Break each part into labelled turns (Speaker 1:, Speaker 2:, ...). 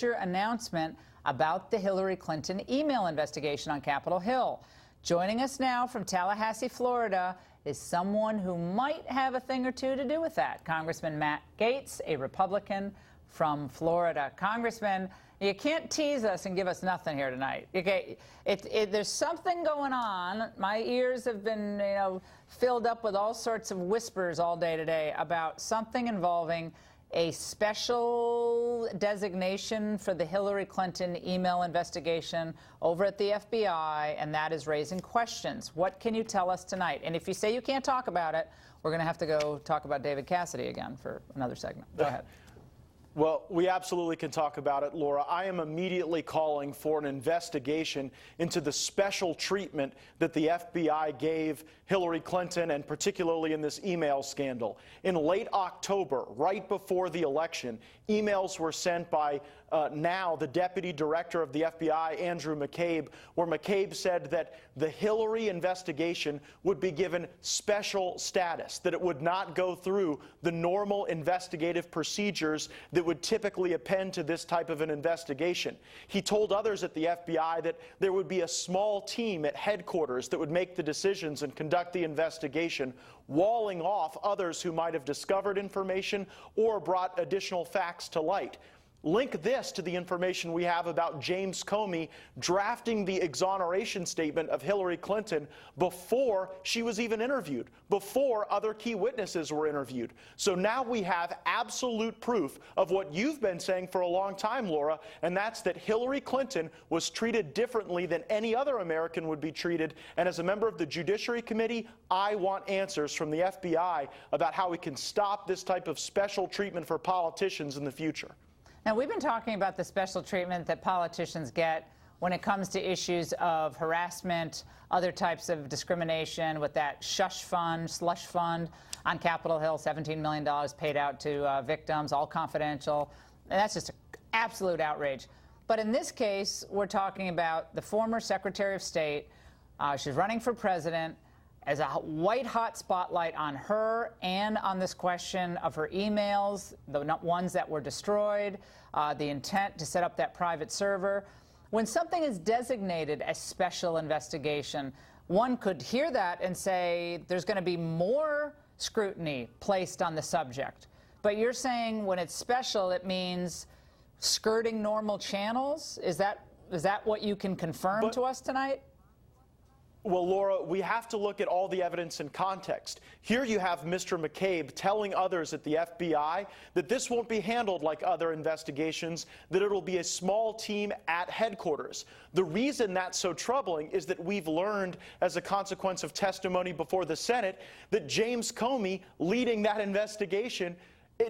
Speaker 1: Announcement about the Hillary Clinton email investigation on Capitol Hill. Joining us now from Tallahassee, Florida, is someone who might have a thing or two to do with that. Congressman Matt Gaetz, a Republican from Florida. Congressman, you can't tease us and give us nothing here tonight. Okay, there's something going on. My ears have been, filled up with all sorts of whispers all day today about something involving a special designation for the Hillary Clinton email investigation over at the FBI, and that is raising questions. What can you tell us tonight? And if you say you can't talk about it, we're going to have to go talk about David Cassidy again for another segment. Go ahead.
Speaker 2: Well, we absolutely can talk about it, Laura. I am immediately calling for an investigation into the special treatment that the FBI gave Hillary Clinton, and particularly in this email scandal. In late October, right before the election, emails were sent by now the Deputy Director of the FBI, Andrew McCabe, where McCabe said that the Hillary investigation would be given special status, that it would not go through the normal investigative procedures that would typically append to this type of an investigation. He told others at the FBI that there would be a small team at headquarters that would make the decisions and conduct the investigation, walling off others who might have discovered information or brought additional facts to light. Link this to the information we have about James Comey drafting the exoneration statement of Hillary Clinton before she was even interviewed, before other key witnesses were interviewed. So now we have absolute proof of what you've been saying for a long time, Laura, and that's that Hillary Clinton was treated differently than any other American would be treated. And as a member of the Judiciary Committee, I want answers from the FBI about how we can stop this type of special treatment for politicians in the future.
Speaker 1: Now, we've been talking about the special treatment that politicians get when it comes to issues of harassment, other types of discrimination, with that slush fund on Capitol Hill, $17 million paid out to victims, all confidential. And that's just an absolute outrage. But in this case, we're talking about the former Secretary of State. She's running for president. As a white-hot spotlight on her and on this question of her emails, the ones that were destroyed, the intent to set up that private server. When something is designated as special investigation, one could hear that and say there's going to be more scrutiny placed on the subject. But you're saying when it's special, it means skirting normal channels? Is that what you can confirm to us tonight?
Speaker 2: Well, Laura, we have to look at all the evidence in context. Here you have Mr. McCabe telling others at the FBI that this won't be handled like other investigations, that it'll be a small team at headquarters. The reason that's so troubling is that we've learned, as a consequence of testimony before the Senate, that James Comey, leading that investigation,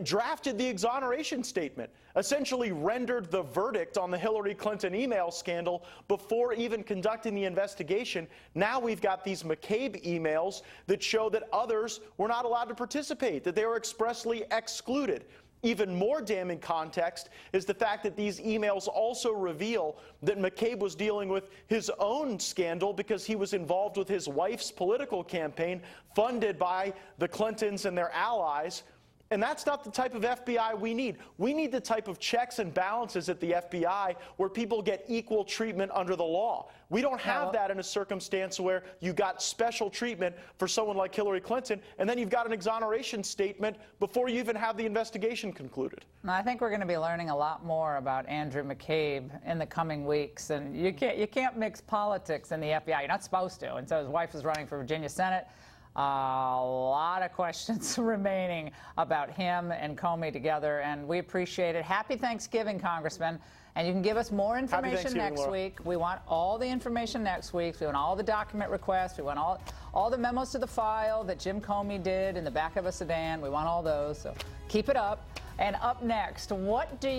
Speaker 2: drafted the exoneration statement, essentially rendered the verdict on the Hillary Clinton email scandal before even conducting the investigation. Now we've got these McCabe emails that show that others were not allowed to participate, that they were expressly excluded. Even more damning context is the fact that these emails also reveal that McCabe was dealing with his own scandal because he was involved with his wife's political campaign funded by the Clintons and their allies. And that's not the type of FBI we need. We need the type of checks and balances at the FBI where people get equal treatment under the law. We don't have that in a circumstance where you got special treatment for someone like Hillary Clinton, and then you've got an exoneration statement before you even have the investigation concluded.
Speaker 1: I think we're going to be learning a lot more about Andrew McCabe in the coming weeks. And you can't mix politics in the FBI. You're not supposed to. And so his wife is running for Virginia Senate. A lot of questions remaining about him and Comey together, and we appreciate it. Happy Thanksgiving, Congressman. And you can give us more information next week. We want all the information next week. We want all the document requests. We want all the memos to the file that Jim Comey did in the back of a sedan. We want all those. So keep it up. And up next, what do you